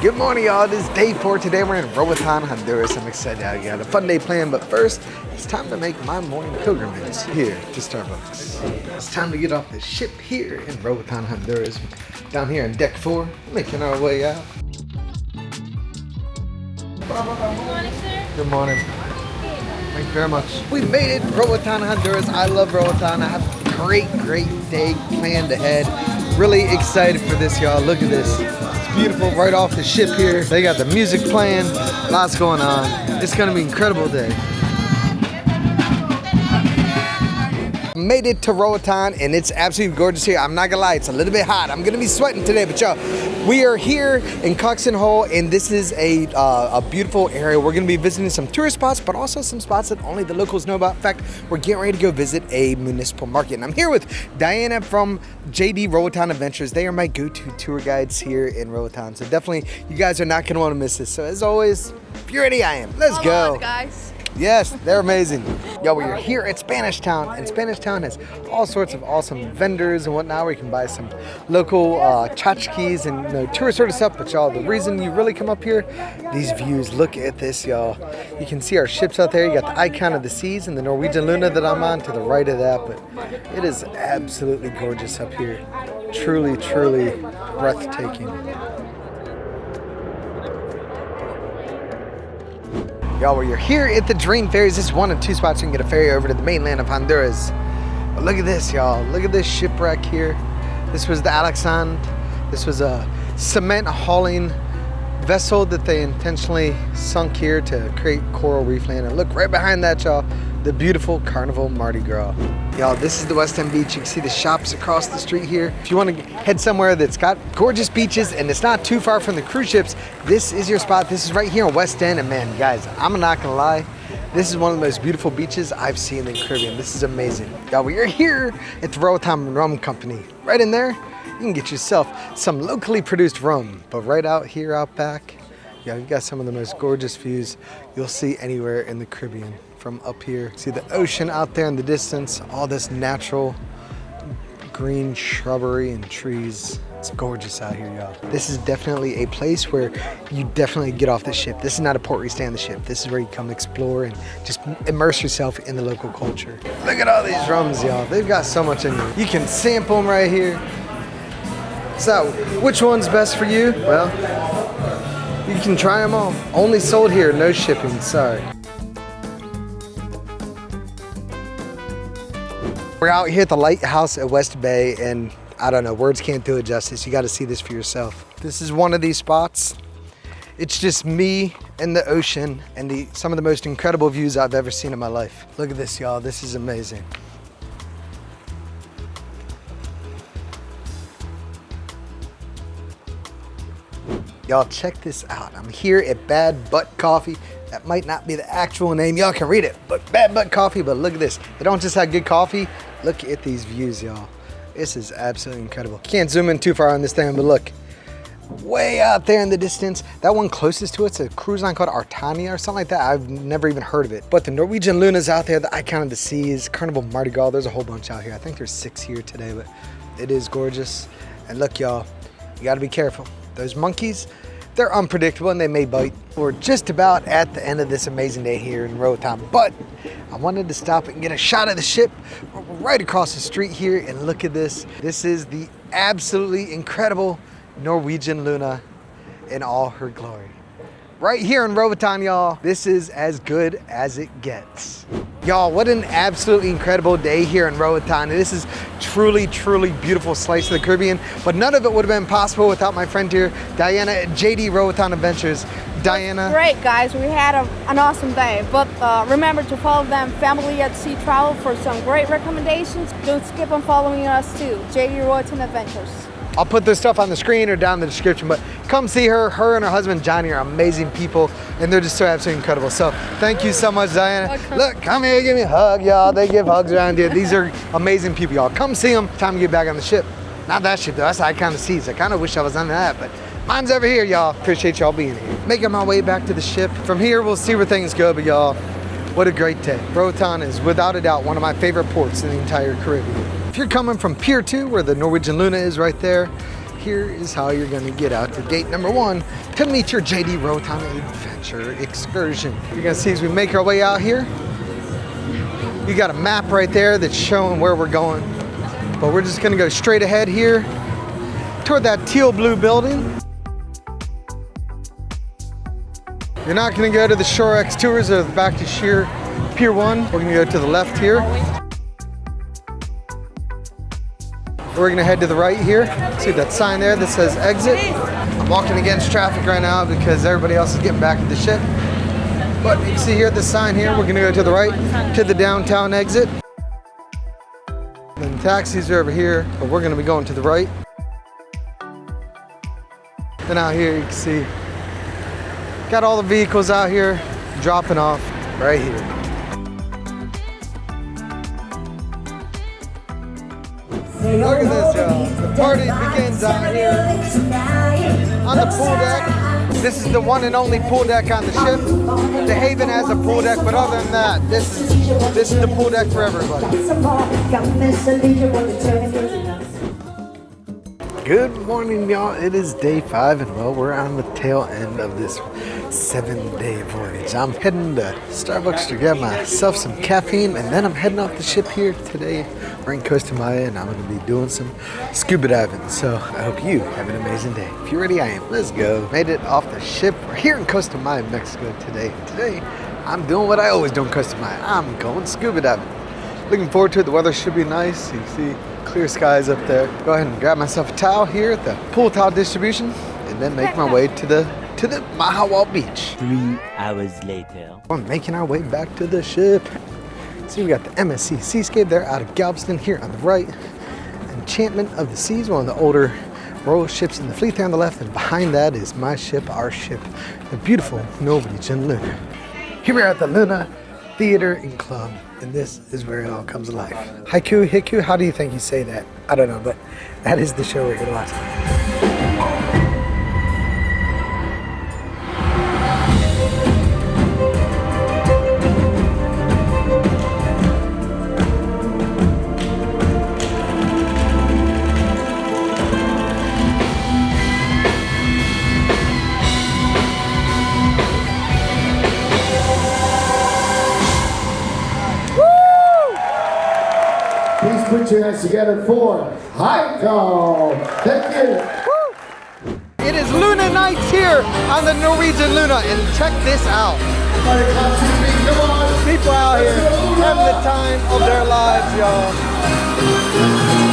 Good morning, y'all. This is day 4. Today we're in Roatan, Honduras. I'm excited. I got a fun day planned, but first, it's time to make my morning pilgrimage here to Starbucks. It's time to get off the ship here in Roatan, Honduras. Down here on deck 4, making our way out. Good morning, sir. Good morning. Thank you very much. We made it, Roatan, Honduras. I love Roatan. I have a great day planned ahead. Really excited for this, y'all. Look at this. It's beautiful right off the ship here. They got the music playing. Lots going on. It's gonna be an incredible day. Made it to Roatan and it's absolutely gorgeous here. I'm not gonna lie, it's a little bit hot. I'm gonna be sweating today, but y'all, we are here in Costa and this is a beautiful area. We're gonna be visiting some tourist spots, but also some spots that only the locals know about. In fact, we're getting ready to go visit a municipal market. And I'm here with Diana from JD Roatan Adventures. They are my go-to tour guides here in Roatan. So definitely, you guys are not gonna wanna miss this. So as always, if you're ready, I am. Let's go. Guys. Yes, they're amazing. Yo, we are here at Spanish Town, and Spanish Town has all sorts of awesome vendors and whatnot where you can buy some local tchotchkes and tourist sort of stuff. But y'all, the reason you really come up here, these views, look at this, y'all. You can see our ships out there. You got the icon of the seas and the Norwegian Luna that I'm on to the right of that, but it is absolutely gorgeous up here. Truly breathtaking. Y'all, we're here at the Dream Ferries. This is one of 2 spots you can get a ferry over to the mainland of Honduras. But look at this, y'all. Look at this shipwreck here. This was the Alexand. This was a cement hauling vessel that they intentionally sunk here to create coral reef land. And look right behind that, y'all, the beautiful Carnival Mardi Gras. Y'all, this is the West End Beach. You can see the shops across the street here. If you want to head somewhere that's got gorgeous beaches and it's not too far from the cruise ships, this is your spot. This is right here in West End. And man, guys, I'm not gonna lie, this is one of the most beautiful beaches I've seen in the Caribbean. This is amazing. Y'all, we are here at the Roatan Rum Company. Right in there, you can get yourself some locally produced rum. But right out here, out back, yeah, you got some of the most gorgeous views you'll see anywhere in the Caribbean. From up here, see the ocean out there in the distance, all this natural green shrubbery and trees. It's gorgeous out here, y'all. This is definitely a place where you definitely get off the ship. This is not a port where you stay on the ship. This is where you come explore and just immerse yourself in the local culture. Look at all these rums, y'all. They've got so much in them. You can sample them right here. So, which one's best for you? Well, you can try them all. Only sold here, no shipping, sorry. We're out here at the Lighthouse at West Bay, and I don't know, words can't do it justice. You got to see this for yourself. This is one of these spots. It's just me and the ocean and some of the most incredible views I've ever seen in my life. Look at this, y'all. This is amazing. Y'all, check this out. I'm here at Bad Butt Coffee. That might not be the actual name. Y'all can read it, but Bad Butt Coffee. But look at this. They don't just have good coffee. Look at these views, y'all. This is absolutely incredible. Can't zoom in too far on this thing, but look. Way out there in the distance. That one closest to it's a cruise line called Artania or something like that. I've never even heard of it. But the Norwegian Luna's out there, the icon of the seas, Carnival Mardi Gras. There's a whole bunch out here. I think there's 6 here today, but it is gorgeous. And look, y'all, you gotta be careful. Those monkeys, they're unpredictable and they may bite. We're just about at the end of this amazing day here in Roatan, but I wanted to stop and get a shot of the ship right across the street here, and look at this. This is the absolutely incredible Norwegian Luna in all her glory. Right here in Roatan, y'all. This is as good as it gets. Y'all, what an absolutely incredible day here in Roatan. This is truly beautiful slice of the Caribbean, but none of it would have been possible without my friend here, Diana at JD Roatan Adventures. Diana. Great, guys. We had an awesome day, but remember to follow them, Family at Sea Travel, for some great recommendations. Don't skip on following us too, JD Roatan Adventures. I'll put this stuff on the screen or down in the description, but come see her. Her and her husband Johnny are amazing people, and they're just so absolutely incredible. So thank you so much, Diana. Welcome. Look, come here, give me a hug, y'all. They give hugs around here. These are amazing people, y'all. Come see them. Time to get back on the ship. Not that ship though, that's the Icon of the Seas. I kind of wish I was on that, but mine's over here, y'all. Appreciate y'all being here. Making my way back to the ship. From here, we'll see where things go, but y'all, what a great day. Roatan is without a doubt one of my favorite ports in the entire Caribbean. If you're coming from Pier 2, where the Norwegian Luna is right there, here is how you're gonna get out to gate number 1 to meet your JD Roatan Adventure excursion. You're gonna see as we make our way out here, you got a map right there that's showing where we're going. But we're just gonna go straight ahead here toward that teal blue building. You're not gonna go to the Shore X Tours or back to Pier 1. We're gonna go to the left here. We're gonna head to the right here. See that sign there that says exit? I'm walking against traffic right now because everybody else is getting back to the ship. But you can see here the sign here, we're gonna go to the right to the downtown exit. Then the taxis are over here, but we're gonna be going to the right. Then out here you can see, got all the vehicles out here dropping off right here. Look at this, y'all. The party begins out here on the pool deck. This is the one and only pool deck on the ship. The Haven has a pool deck, but other than that, this is the pool deck for everybody. Good morning, y'all. It is day 5, and well, we're on the tail end of this 7-day voyage. I'm heading to Starbucks to grab myself some caffeine, and then I'm heading off the ship here today. We're in Costa, and I'm going to be doing some scuba diving. So I hope you have an amazing day. If you're ready, I am. Let's go. Made it off the ship. We're here in Costa, Mexico today. Today, I'm doing what I always do in Costa. I'm going scuba diving. Looking forward to it. The weather should be nice. You can see clear skies up there. Go ahead and grab myself a towel here at the pool towel distribution, and then make my way to the Mahawal Beach. 3 hours later. We're making our way back to the ship. See, we got the MSC Seascape there out of Galveston here on the right. Enchantment of the Seas, one of the older royal ships in the fleet there on the left, and behind that is my ship, our ship, the beautiful Norwegian Luna. Here we are at the Luna Theater and Club, and this is where it all comes alive. HIKO, how do you think you say that? I don't know, but that is the show we're here to watch. Please put your hands together for HIKO. Thank you. It is Luna nights here on the Norwegian Luna, and check this out. People out here having the time of their lives, y'all.